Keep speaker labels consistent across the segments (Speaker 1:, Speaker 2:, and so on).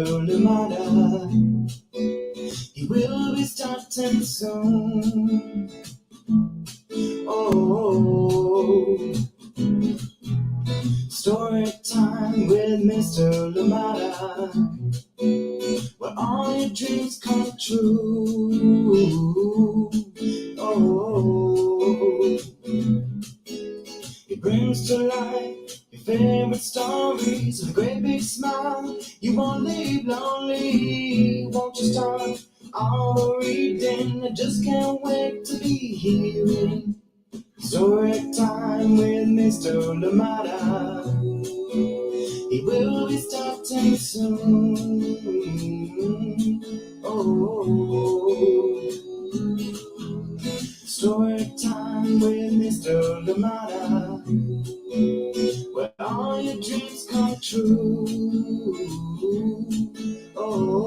Speaker 1: Lamada. He will be starting soon. Oh, story time with Mr. Lamada, where all your dreams come true. Oh, he brings to life your favorite stories with a great big smile. You won't leave lonely, won't you start all reading? I just can't wait to be hearing story time with Mr. Lamada. He will be starting soon. Oh, story time with Mr. Lamada, where all your dreams come true. Oh,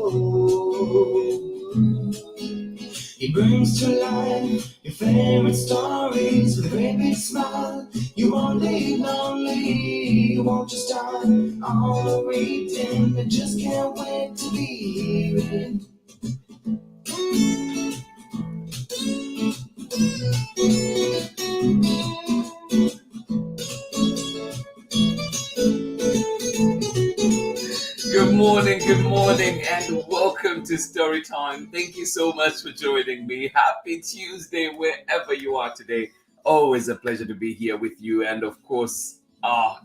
Speaker 1: he brings to life your favorite stories with a great big smile. You won't leave lonely, won't you start all reading? I just can't wait to be hearing.
Speaker 2: Good morning, and welcome to Storytime. Thank you so much for joining me. Happy Tuesday, wherever you are today. Always a pleasure to be here with you, and of course,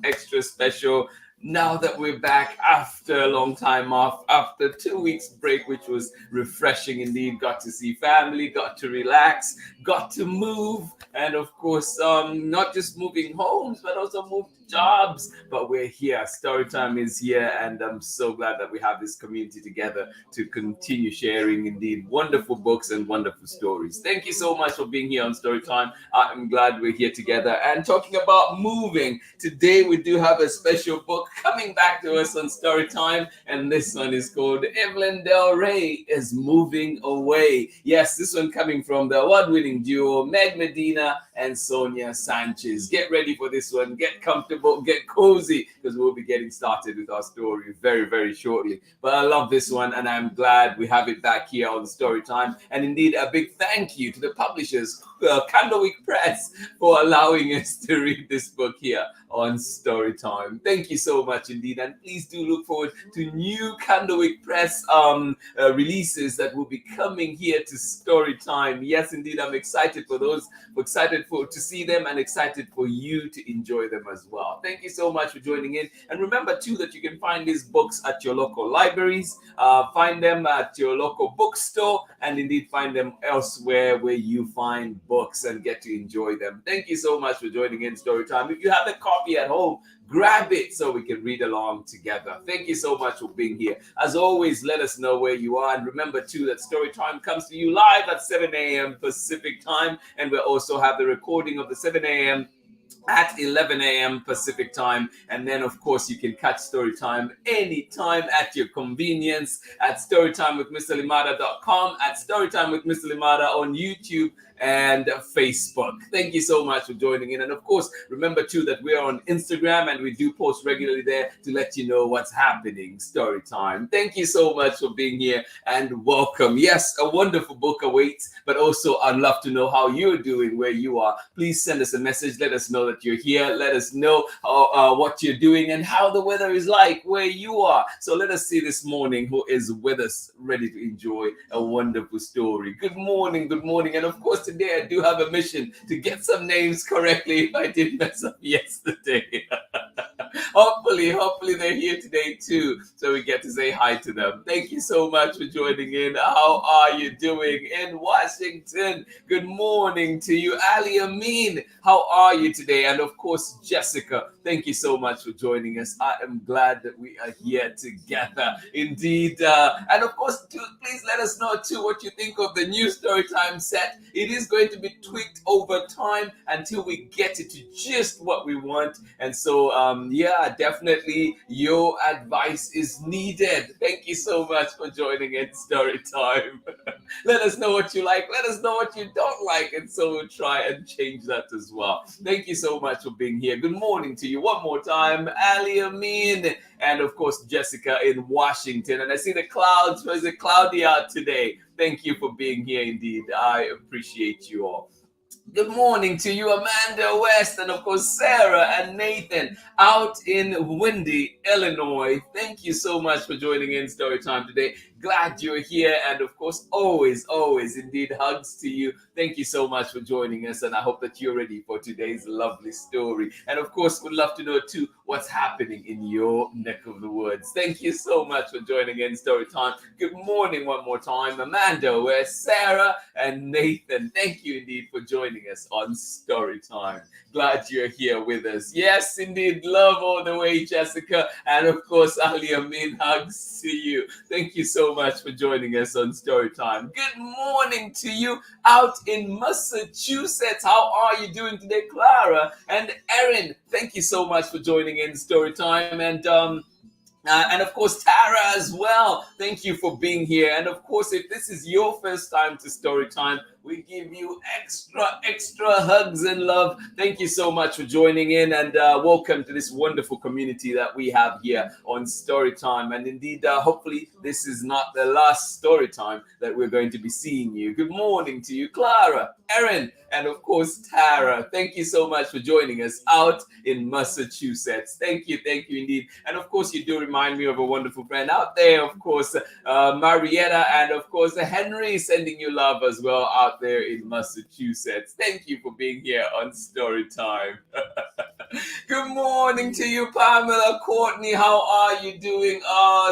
Speaker 2: extra special now that we're back after a long time off, after 2 weeks break, which was refreshing indeed. Got to see family, got to relax, got to move, and of course, not just moving homes, but also moved jobs. But we're here. Storytime is here, and I'm so glad that we have this community together to continue sharing indeed wonderful books and wonderful stories. Thank you so much for being here on Storytime. I'm glad we're here together and talking about moving. Today we do have a special book coming back to us on Storytime, and this one is called Evelyn and REY is Moving Away. Yes, this one coming from the award-winning duo Medina and Sonia Sanchez. Get ready for this one. Get comfortable, get cozy, because we'll be getting started with our story very, very shortly. But I love this one, and I'm glad we have it back here on Storytime. And indeed, a big thank you to the publishers, Candlewick Press, for allowing us to read this book here on Storytime. Thank you so much indeed, and please do look forward to new Candlewick Press releases that will be coming here to Storytime. Yes, indeed, I'm excited for those, to see them, and excited for you to enjoy them as well. Thank you so much for joining in, and remember too that you can find these books at your local libraries, find them at your local bookstore, and indeed find them elsewhere where you find books and get to enjoy them. Thank you so much for joining in Storytime. If you have a copy at home, grab it so we can read along together. Thank you so much for being here. As always, let us know where you are. And remember, too, that Storytime comes to you live at 7 a.m. Pacific time. And we also have the recording of the 7 a.m. at 11 a.m. Pacific time. And then, of course, you can catch Storytime anytime at your convenience at storytimewithmrlimada.com, at Storytime with Mr. Limada on YouTube and Facebook. Thank you so much for joining in. And of course, remember too that we're on Instagram, and we do post regularly there to let you know what's happening. Storytime. Thank you so much for being here, and welcome. Yes, a wonderful book awaits, but also I'd love to know how you're doing where you are. Please send us a message. Let us know that you're here. Let us know what you're doing and how the weather is like where you are. So let us see this morning who is with us, ready to enjoy a wonderful story. Good morning, good morning. And of course, today I do have a mission to get some names correctly if I did mess up yesterday. Hopefully they're here today too, so we get to say hi to them. Thank you so much for joining in. How are you doing in Washington? Good morning to you. Ali Amin, how are you today? And of course, Jessica, thank you so much for joining us. I am glad that we are here together. Indeed. And of course, please let us know too what you think of the new Storytime set. It is going to be tweaked over time until we get it to just what we want. And so, definitely your advice is needed. Thank you so much for joining in Storytime. Let us know what you like. Let us know what you don't like. And so we'll try and change that as well. Thank you so much for being here. Good morning to you one more time. Ali Amin and of course Jessica in Washington. And I see the clouds. Was it cloudy out today? Thank you for being here indeed. I appreciate you all. Good morning to you, Amanda West, and of course, Sarah and Nathan out in windy Illinois. Thank you so much for joining in Storytime today. Glad you're here, and of course, always, indeed, hugs to you. Thank you so much for joining us, and I hope that you're ready for today's lovely story. And of course, we'd love to know too what's happening in your neck of the woods. Thank you so much for joining in Storytime. Good morning one more time, Amanda West, Sarah, and Nathan. Thank you indeed for joining us on Storytime. Glad you're here with us. Yes, indeed, love all the way, Jessica, and of course, Ali Amin, hugs to you. Thank you so much for joining us on Storytime. Good morning to you out in Massachusetts. How are you doing today, Clara and Erin? Thank you so much for joining in Storytime, and of course, Tara as well. Thank you for being here. And of course, if this is your first time to Storytime, we give you extra hugs and love. Thank you so much for joining in, and welcome to this wonderful community that we have here on Storytime. And indeed, hopefully, this is not the last Storytime that we're going to be seeing you. Good morning to you, Clara, Erin, and of course, Tara. Thank you so much for joining us out in Massachusetts. Thank you indeed. And of course, you do remind me of a wonderful friend out there, of course, Marietta, and of course, Henry, sending you love as well out there in Massachusetts. Thank you for being here on Storytime. Good morning to you, Pamela Courtney. How are you doing?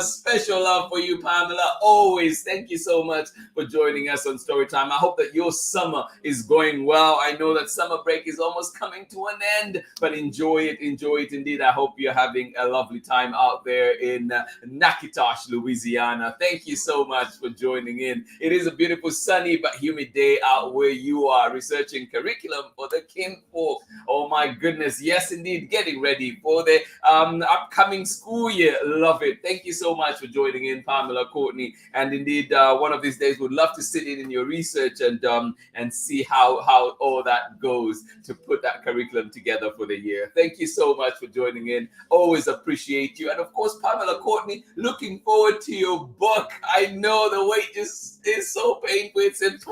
Speaker 2: Special love for you, Pamela. Always. Thank you so much for joining us on Storytime. I hope that your summer is going well. I know that summer break is almost coming to an end, but enjoy it indeed. I hope you're having a lovely time out there in Natchitoches, Louisiana. Thank you so much for joining in. It is a beautiful, sunny but humid day out where you are, researching curriculum for the kinfolk. Oh my goodness, yes indeed, getting ready for the upcoming school year. Love it. Thank you so much for joining in, Pamela Courtney. And indeed, one of these days, would love to sit in your research and see how all that goes to put that curriculum together for the year. Thank you so much for joining in. Always appreciate you. And of course, Pamela Courtney, looking forward to your book. I know the wait is so painful. It seems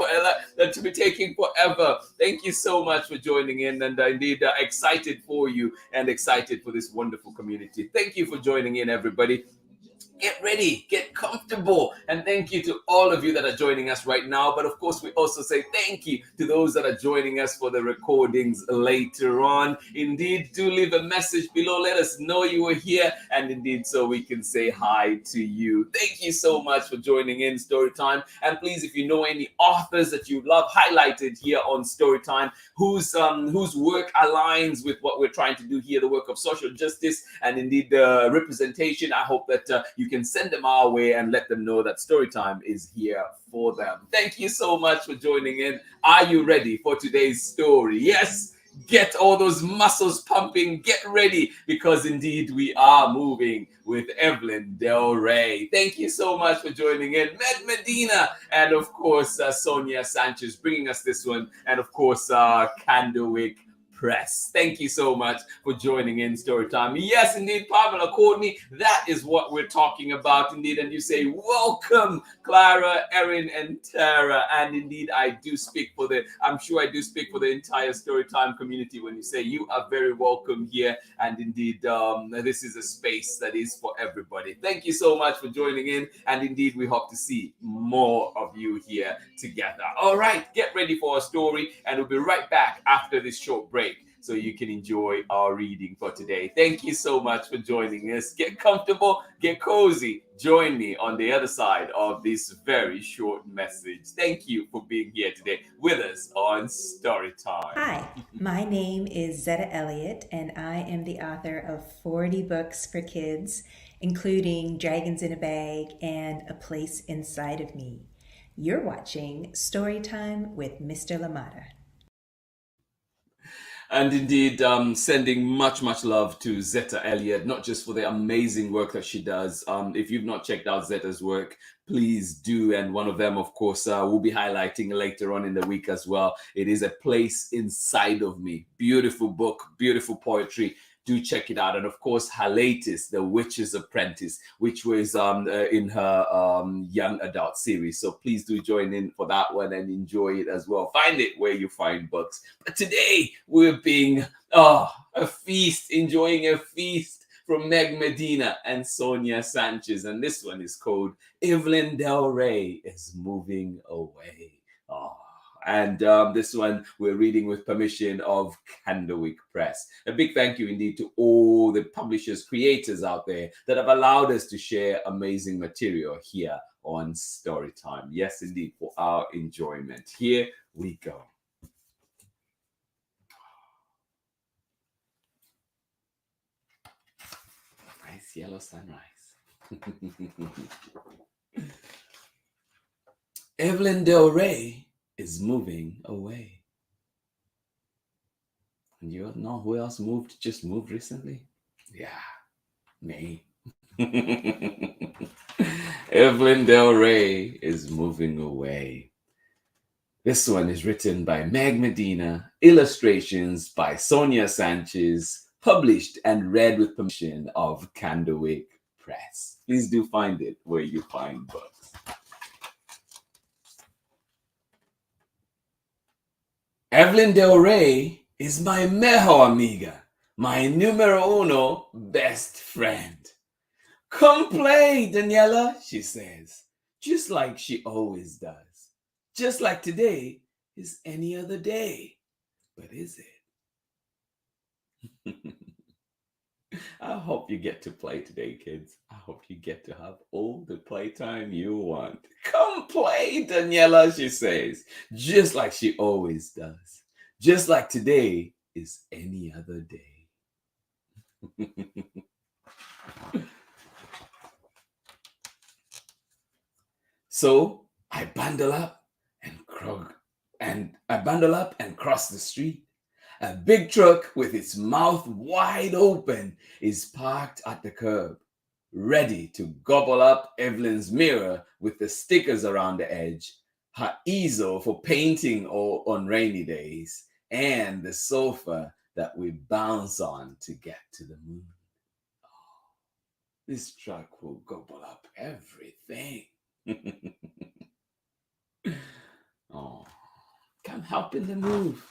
Speaker 2: that to be taking forever. Thank you so much for joining in, and indeed excited for you and excited for this wonderful community. Thank you for joining in, everybody. Get ready, get comfortable, and thank you to all of you that are joining us right now. But of course, we also say thank you to those that are joining us for the recordings later on. Indeed, do leave a message below. Let us know you were here, and indeed, so we can say hi to you. Thank you so much for joining in Storytime. And please, if you know any authors that you love highlighted here on Storytime, whose work aligns with what we're trying to do here, the work of social justice and indeed the representation, I hope that you can send them our way and let them know that Storytime is here for them. Thank you so much for joining in. Are you ready for today's story? Yes. Get all those muscles pumping. Get ready, because indeed we are moving with Evelyn Del Rey. Thank you so much for joining in. Medina, and of course Sonia Sanchez bringing us this one, and of course Candlewick Press. Thank you so much for joining in Storytime. Yes, indeed, Pamela Courtney, that is what we're talking about, indeed. And you say, welcome, Clara, Erin, and Tara. And indeed, I'm sure I do speak for the entire Storytime community when you say you are very welcome here. And indeed, this is a space that is for everybody. Thank you so much for joining in. And indeed, we hope to see more of you here together. All right, get ready for our story, and we'll be right back after this short break, so you can enjoy our reading for today. Thank you so much for joining us. Get comfortable, get cozy. Join me on the other side of this very short message. Thank you for being here today with us on Storytime.
Speaker 3: Hi, my name is Zetta Elliott, and I am the author of 40 books for kids, including Dragons in a Bag and A Place Inside of Me. You're watching Storytime with Mr. LaMotta.
Speaker 2: And indeed, sending much love to Zetta Elliott, not just for the amazing work that she does. If you've not checked out Zetta's work, please do. And one of them, of course, we'll be highlighting later on in the week as well. It is A Place Inside of Me. Beautiful book, beautiful poetry, Do check it out. And of course, her latest, The Witch's Apprentice, which was in her young adult series. So please do join in for that one and enjoy it as well. Find it where you find books. But today we're being a feast, enjoying a feast from Medina and Sonia Sanchez. And this one is called Evelyn REY is Moving Away. And this one we're reading with permission of Candlewick Press. A big thank you indeed to all the publishers, creators out there that have allowed us to share amazing material here on Storytime. Yes, indeed, for our enjoyment. Here we go. Nice yellow sunrise. Evelyn REY is moving away. And you know who else just moved recently? Yeah, me. Evelyn REY is moving away. This one is written by Medina, illustrations by Sonia Sanchez, published and read with permission of Candlewick Press. Please do find it where you find books. Evelyn REY is my mejor amiga, my numero uno best friend. Come play, Daniela, she says, just like she always does. Just like today is any other day. But is it? I hope you get to play today, kids. I hope you get to have all the playtime you want. Come play, Daniela, she says, just like she always does. Just like today is any other day. So I bundle up and cross the street. A big truck with its mouth wide open is parked at the curb, ready to gobble up Evelyn's mirror with the stickers around the edge, her easel for painting on rainy days, and the sofa that we bounce on to get to the moon. Oh, this truck will gobble up everything. Oh, come help in the move.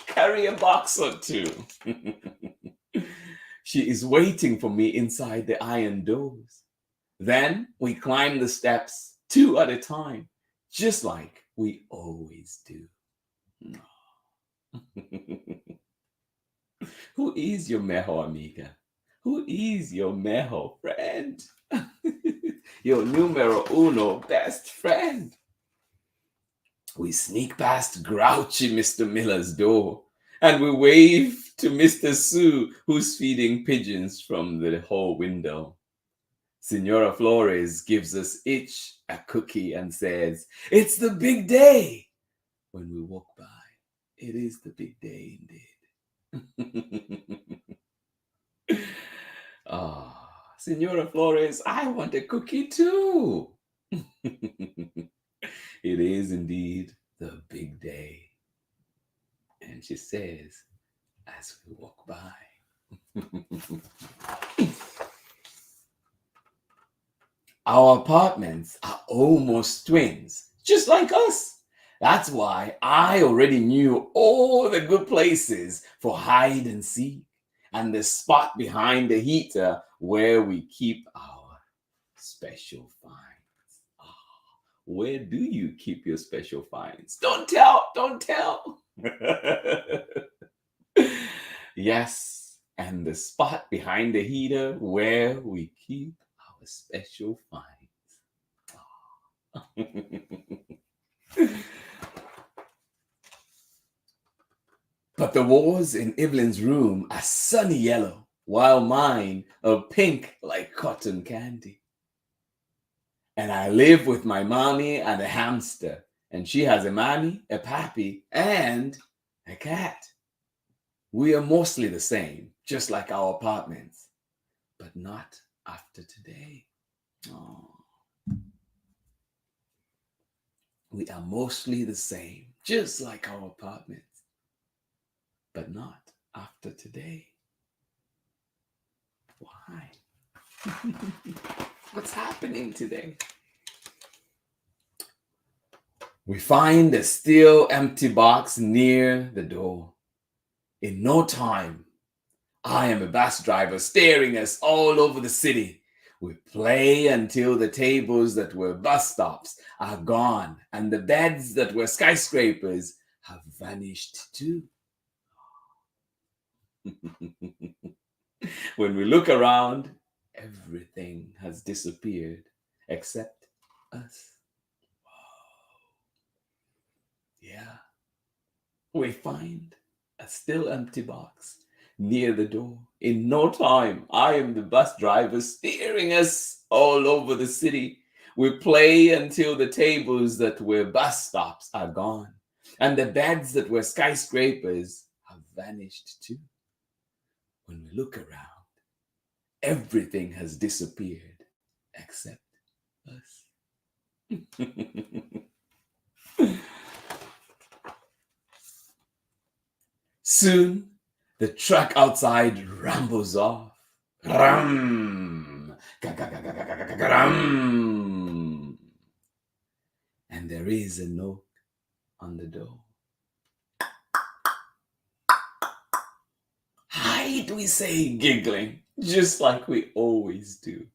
Speaker 2: Carry a box or two. She is waiting for me inside the iron doors. Then we climb the steps 2 at a time, just like we always do. Who is your mejor amiga? Who is your mejor friend? Your numero uno best friend. We sneak past grouchy Mr. Miller's door, and we wave to Mr. Sue, who's feeding pigeons from the hall window. Senora Flores gives us each a cookie and says, "It's the big day." When we walk by, it is the big day indeed. Senora Flores, I want a cookie too. It is indeed the big day. And she says, as we walk by. Our apartments are almost twins, just like us. That's why I already knew all the good places for hide and seek and the spot behind the heater where we keep our special finds. Where do you keep your special finds? Don't tell. Yes, and the spot behind the heater where we keep our special finds. But the walls in Evelyn's room are sunny yellow, while mine are pink like cotton candy. And I live with my mommy and a hamster, and she has a mommy, a pappy, and a cat. We are mostly the same, just like our apartments, but not after today. Oh. We are mostly the same, just like our apartments, but not after today. Why? What's happening today? We find a still empty box near the door. In no time, I am a bus driver staring us all over the city. We play until the tables that were bus stops are gone and the beds that were skyscrapers have vanished too. When we look around, everything has disappeared except us. Yeah, we find a still empty box near the door. In no time, I am the bus driver steering us all over the city. We play until the tables that were bus stops are gone, and the beds that were skyscrapers have vanished too. When we look around, everything has disappeared except us. Soon, the truck outside rumbles off. Rum, rum. And there is a knock on the door. Hide, we say, giggling, just like we always do.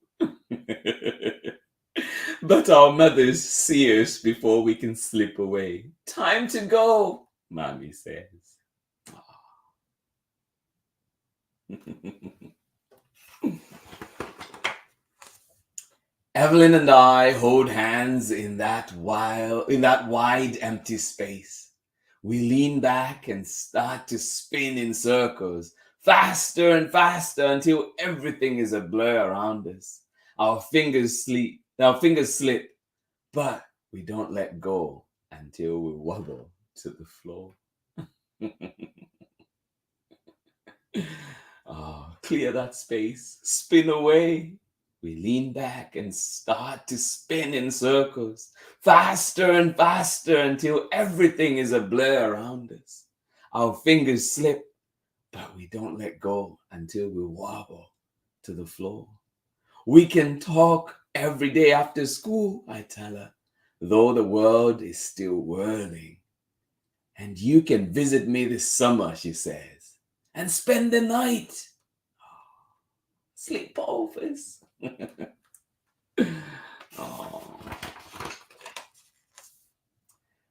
Speaker 2: But our mothers see us before we can slip away. Time to go, Mommy says. Evelyn and I hold hands in that wide empty space. We lean back and start to spin in circles, faster and faster until everything is a blur around us. Our fingers slip, but we don't let go until we wobble to the floor. Clear that space, spin away. We lean back and start to spin in circles, faster and faster until everything is a blur around us. Our fingers slip, but we don't let go until we wobble to the floor. We can talk every day after school, I tell her, though the world is still whirling. And you can visit me this summer, she says, and spend the night. Sleepovers. Oh.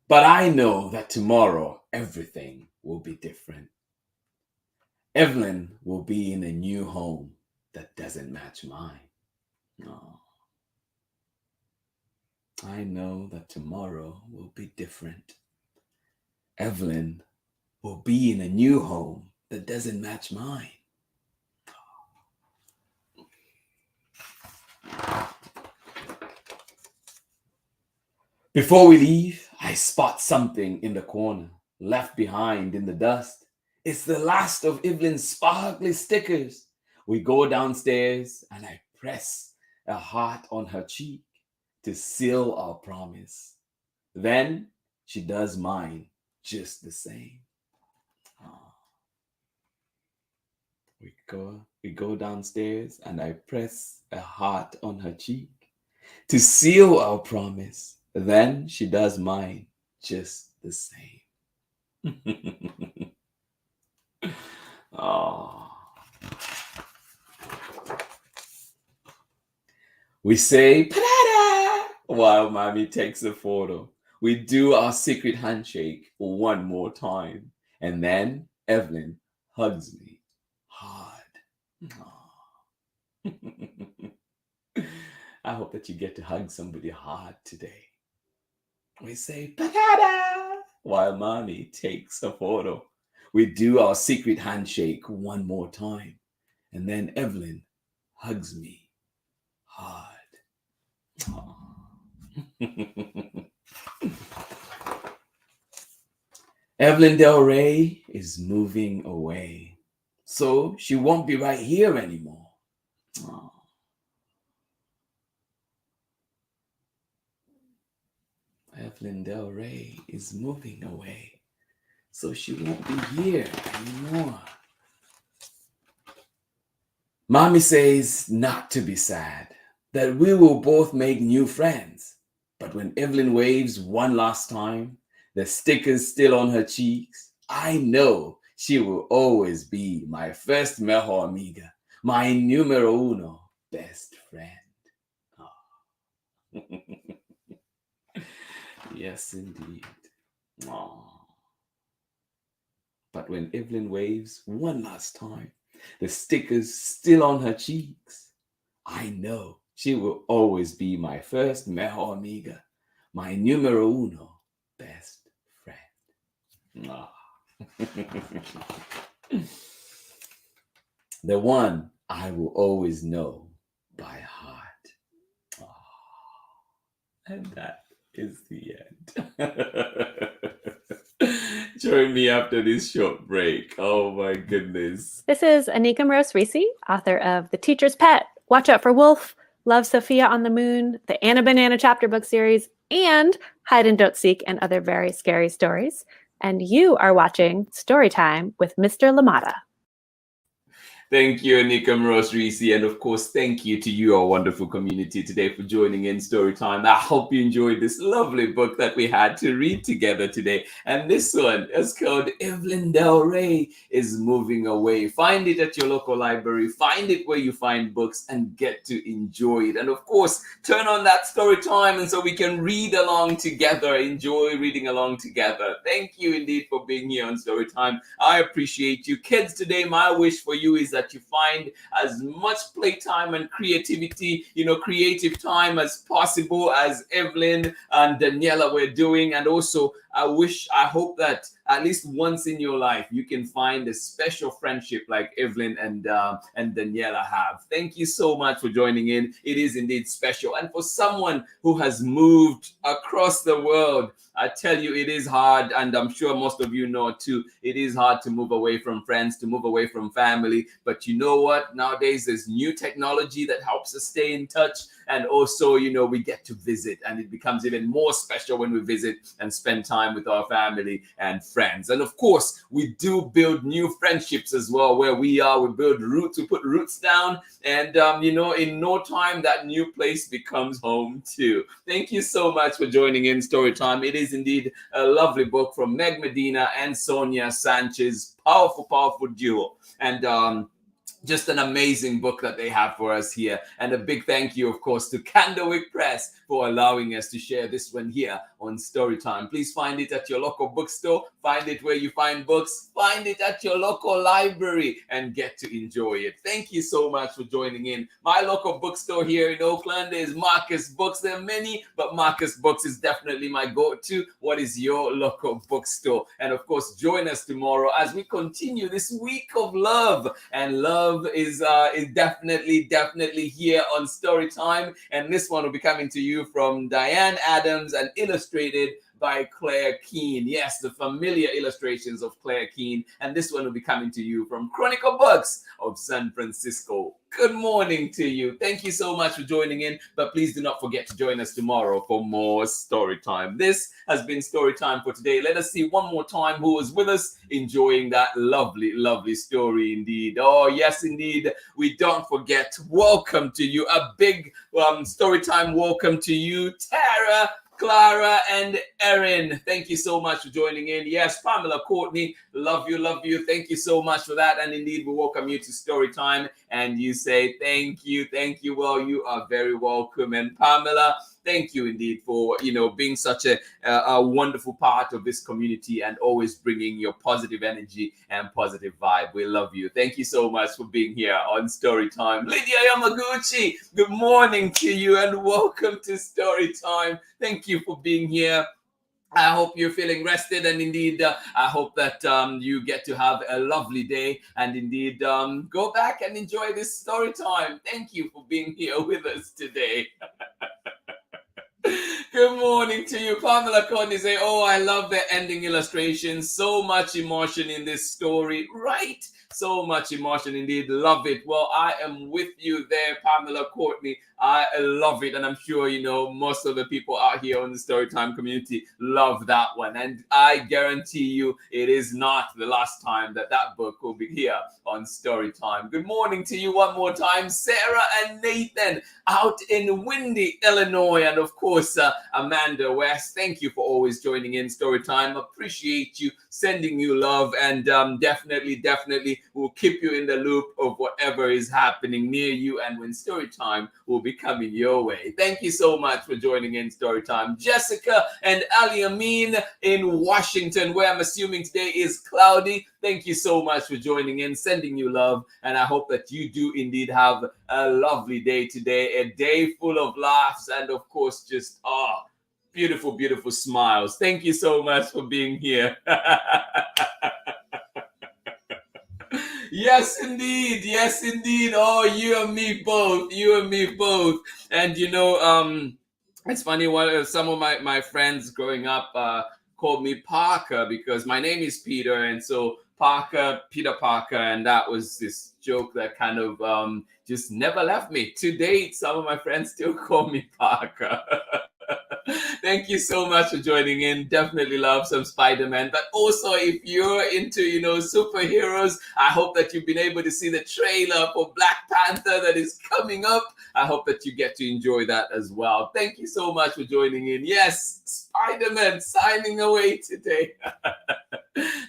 Speaker 2: But I know that tomorrow everything will be different. Evelyn will be in a new home that doesn't match mine. Oh. I know that tomorrow will be different. Evelyn will be in a new home that doesn't match mine. Before we leave, I spot something in the corner, left behind in the dust. It's the last of Evelyn's sparkly stickers. We go downstairs and I press a heart on her cheek to seal our promise. Then she does mine just the same. Oh. We go downstairs and I press a heart on her cheek to seal our promise. Then she does mine just the same. Oh. We say "Parada" while Mommy takes a photo. We do our secret handshake one more time. And then Evelyn hugs me hard. Oh. I hope that you get to hug somebody hard today. We say "Parada" while Mommy takes a photo. We do our secret handshake one more time. And then Evelyn hugs me hard. Oh. Evelyn Del Rey is moving away, so she won't be right here anymore. Oh. Evelyn Del Rey is moving away, so she won't be here anymore. Mommy says not to be sad, that we will both make new friends. But when Evelyn waves one last time, the stickers still on her cheeks, I know she will always be my first mejor amiga, my numero uno best friend. Oh. Yes, indeed. Oh. But when Evelyn waves one last time, the stickers still on her cheeks, I know she will always be my first mejor amiga, my numero uno best friend. Ah. The one I will always know by heart. Ah. And that is the end. Join me after this short break. Oh my goodness.
Speaker 4: This is Anika Mrose-Reese, author of The Teacher's Pet, Watch Out for Wolf, Love Sophia on the Moon, the Anna Banana chapter book series, and Hide and Don't Seek and other very scary stories. And you are watching Storytime with Mr. Lamata.
Speaker 2: Thank you, Anika Mrose-Reese, and of course, thank you to you, our wonderful community today for joining in Storytime. I hope you enjoyed this lovely book that we had to read together today. And this one is called Evelyn and REY is Moving Away. Find it at your local library, find it where you find books, and get to enjoy it. And of course, turn on that Storytime, and so we can read along together, enjoy reading along together. Thank you indeed for being here on Storytime. I appreciate you. Kids, today, my wish for you is that you find as much playtime and creativity, creative time as possible as Evelyn and Daniela were doing. And also, I hope that at least once in your life, you can find a special friendship like Evelyn and Daniela have. Thank you so much for joining in. It is indeed special. And for someone who has moved across the world, I tell you, it is hard. And I'm sure most of you know too, it is hard to move away from friends, to move away from family. But you know what? Nowadays, there's new technology that helps us stay in touch. And also, we get to visit, and it becomes even more special when we visit and spend time with our family and friends. And of course, we do build new friendships as well. Where we build roots, we put roots down, and in no time, that new place becomes home too. Thank you so much for joining in Storytime. It is indeed a lovely book from Medina and Sonia Sanchez. Powerful duo. And just an amazing book that they have for us here. And a big thank you, of course, to Candlewick Press for allowing us to share this one here on Storytime. Please find it at your local bookstore. Find it where you find books. Find it at your local library and get to enjoy it. Thank you so much for joining in. My local bookstore here in Oakland is Marcus Books. There are many, but Marcus Books is definitely my go-to. What is your local bookstore? And of course, join us tomorrow as we continue this week of love. And love is definitely here on Storytime. And this one will be coming to you from Diane Adams and illustrated by Claire Keane. Yes, the familiar illustrations of Claire Keane. And this one will be coming to you from Chronicle Books of San Francisco. Good morning to you. Thank you so much for joining in. But please do not forget to join us tomorrow for more Storytime. This has been Storytime for today. Let us see one more time who was with us enjoying that lovely story indeed. Oh, yes, indeed. We don't forget. Welcome to you. A big Storytime welcome to you, Tara, Clara, and Erin. Thank you so much for joining in. Yes, Pamela Courtney, love you. Thank you so much for that. And indeed, we welcome you to Storytime. And you say, thank you. Well, you are very welcome. And Pamela, thank you indeed for, being such a wonderful part of this community and always bringing your positive energy and positive vibe. We love you. Thank you so much for being here on Storytime. Lydia Yamaguchi, good morning to you and welcome to Storytime. Thank you for being here. I hope you're feeling rested, and indeed, I hope that you get to have a lovely day, and indeed, go back and enjoy this story time. Thank you for being here with us today. Good morning to you. Pamela Courtney say, oh, I love the ending illustration. So much emotion in this story. Right? So much emotion indeed. Love it. Well, I am with you there, Pamela Courtney. I love it. And I'm sure, most of the people out here on the Storytime community love that one. And I guarantee you it is not the last time that book will be here on Storytime. Good morning to you one more time, Sarah and Nathan out in windy Illinois. And of course, Amanda West, thank you for always joining in Storytime. Appreciate you, sending you love, and definitely we'll keep you in the loop of whatever is happening near you and when Storytime will be coming your way. Thank you so much for joining in Storytime. Jessica and Ali Amin in Washington, where I'm assuming today is cloudy. Thank you so much for joining in, sending you love, and I hope that you do indeed have a lovely day today, a day full of laughs and of course just beautiful smiles. Thank you so much for being here. Yes, indeed. Oh, you and me both. And it's funny, some of my friends growing up called me Parker because my name is Peter, and so Peter Parker, and that was this joke that kind of just never left me. To date, some of my friends still call me Parker. Thank you so much for joining in. Definitely love some Spider-Man. But also, if you're into, superheroes, I hope that you've been able to see the trailer for Black Panther that is coming up. I hope that you get to enjoy that as well. Thank you so much for joining in. Yes, Spider-Man signing away today.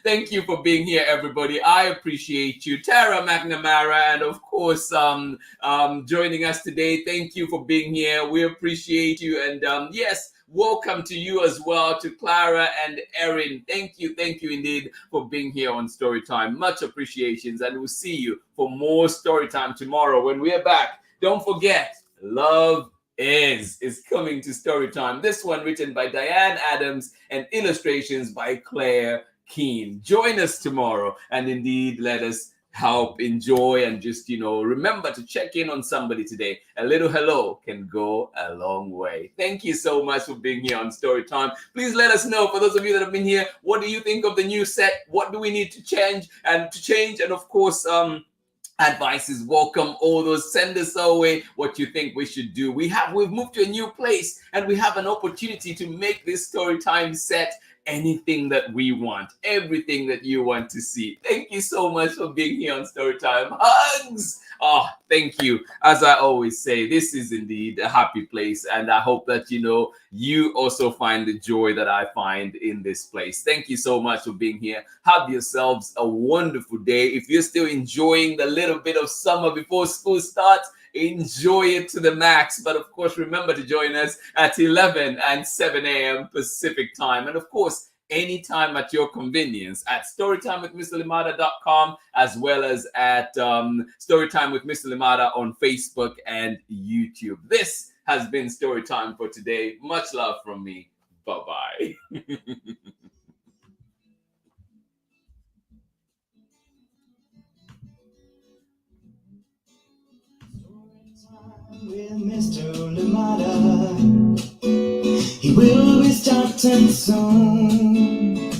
Speaker 2: Thank you for being here, everybody. I appreciate you. Tara McNamara, and of course, joining us today. Thank you for being here. We appreciate you. And yes, welcome to you as well, to Clara and Erin. Thank you indeed for being here on Storytime. Much appreciations, and we'll see you for more Storytime tomorrow when we are back. Don't forget, Love is coming to Storytime. This one written by Diane Adams and illustrations by Claire Keane. Join us tomorrow, and indeed let us help enjoy and just remember to check in on somebody today. A little hello can go a long way. Thank you so much for being here on Storytime. Please let us know, for those of you that have been here, what do you think of the new set? What do we need to change? And of course, advice is welcome. All those, send us our way what you think we should do. We've moved to a new place, and we have an opportunity to make this Storytime set anything that we want, everything that you want to see. Thank you so much for being here on Storytime. Hugs! Oh, thank you. As I always say, this is indeed a happy place, and I hope that you also find the joy that I find in this place. Thank you so much for being here. Have yourselves a wonderful day. If you're still enjoying the little bit of summer before school starts, enjoy it to the max. But of course, remember to join us at 11 and 7 a.m. Pacific time. And of course, anytime at your convenience at storytimewithmrlimada.com, as well as at Storytime with Mr. Limada on Facebook and YouTube. This has been Storytime for today. Much love from me. Bye-bye.
Speaker 1: With Mr. Limada, he will be starting soon.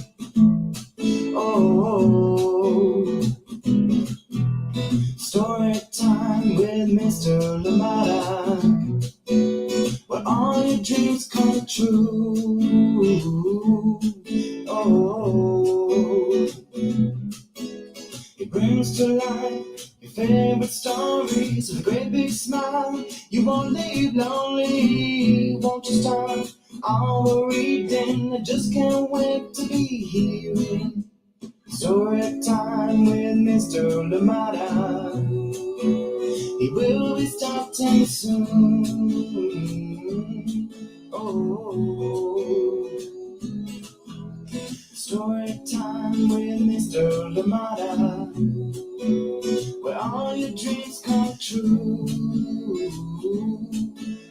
Speaker 1: Oh, story time with Mr. Limada, where all your dreams come true. Oh, he brings to life your favorite stories with a great big smile. You won't leave lonely. Won't you start our reading? I just can't wait to be hearing story time with Mr. Limada. He will be starting soon. Oh, story time with Mr. Limada, where all your dreams come true.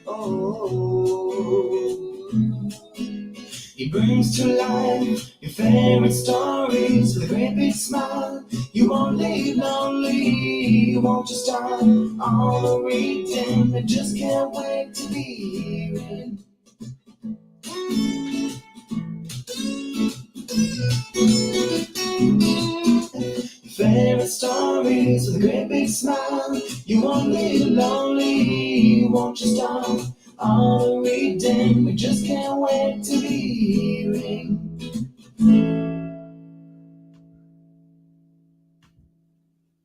Speaker 1: Oh, he brings to life your favorite stories with a great big smile. You won't leave lonely. Won't you start all reading? I just can't wait to be hearing favorite stories with a great big smile. You won't leave lonely. Won't you start wait to be hearing